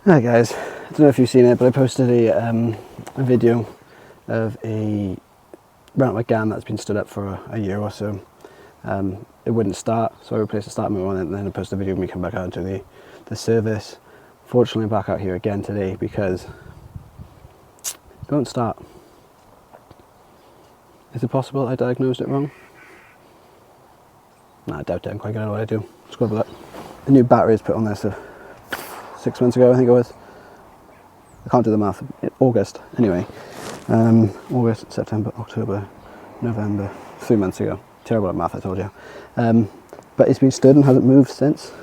Hi guys, I don't know if you've seen it, but I posted a video of a Renault Megane that's been stood up for a year or so. It wouldn't start, so I replaced the starter motor on it, and then I posted a video of me coming back out to the service. Fortunately, I'm back out here again today because it won't start. Is it possible I diagnosed it wrong? Nah, I doubt it. I'm quite good at what I do. Let's go have a look. The new battery is put on there, so 6 months ago I think it was. I can't do the math. August, anyway. August, September, October, November, 3 months ago. Terrible at math, I told you. But it's been stood and hasn't moved since.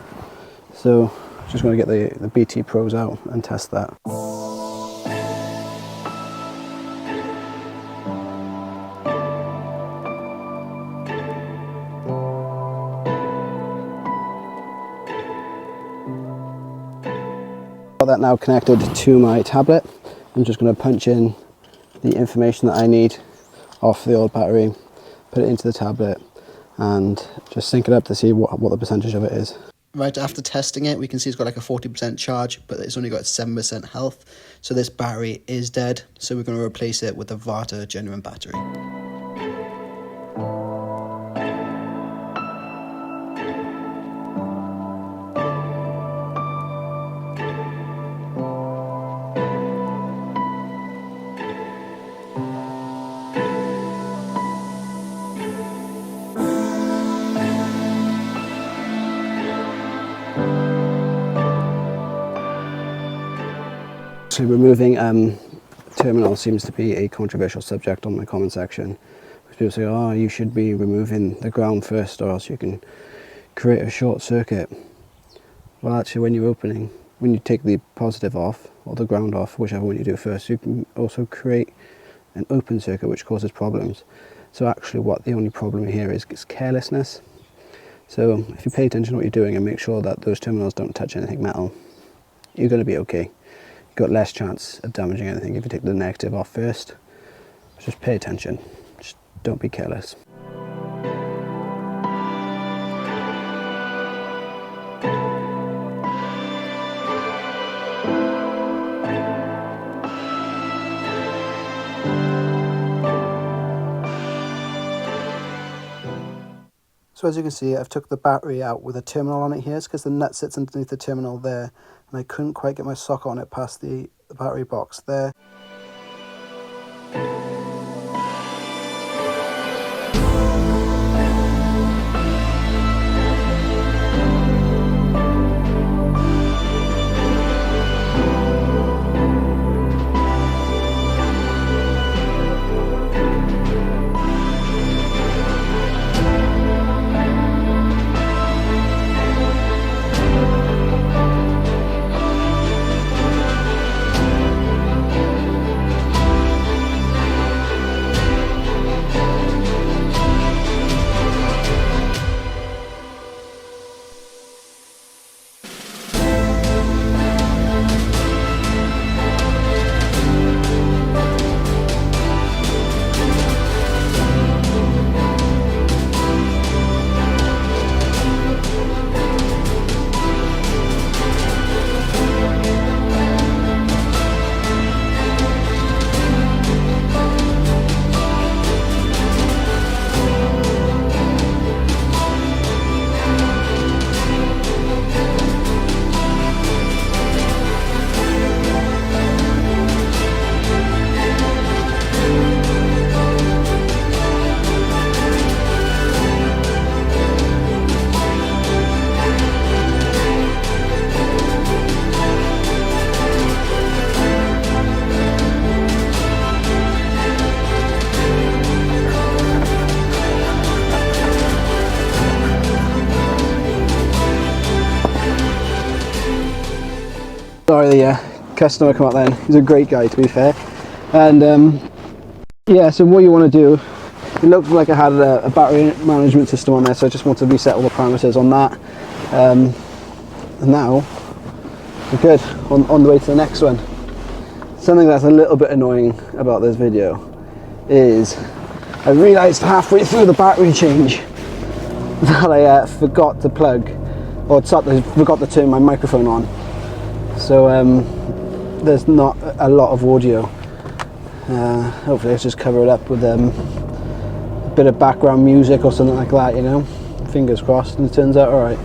So just going to get the BT Pros out and test that. Got that now connected to my tablet. I'm just going to punch in the information that I need off the old battery, put it into the tablet and just sync it up to see what the percentage of it is. Right after testing it, we can see it's got like a 40% charge, but it's only got 7% health. So this battery is dead. So we're going to replace it with a Varta genuine battery. So removing terminal seems to be a controversial subject on my comment section. People say, oh, you should be removing the ground first or else you can create a short circuit. Well, actually, when you take the positive off or the ground off, whichever one you do first, you can also create an open circuit which causes problems. So actually the only problem here is carelessness. So if you pay attention to what you're doing and make sure that those terminals don't touch anything metal, you're going to be okay. Got less chance of damaging anything if you take the negative off first. Just pay attention, just don't be careless. So as you can see, I've took the battery out with a terminal on it here. It's because the nut sits underneath the terminal there, and I couldn't quite get my socket on it past the battery box there. Sorry, the customer come up then. He's a great guy, to be fair. And yeah, so what you want to do, it looked like I had a battery management system on there, so I just want to reset all the parameters on that. And now we're good, on the way to the next one. Something that's a little bit annoying about this video is I realised halfway through the battery change that I forgot to plug, or forgot to turn my microphone on. so there's not a lot of audio. Hopefully let's just cover it up with a bit of background music or something like that, you know. Fingers crossed, and it turns out alright.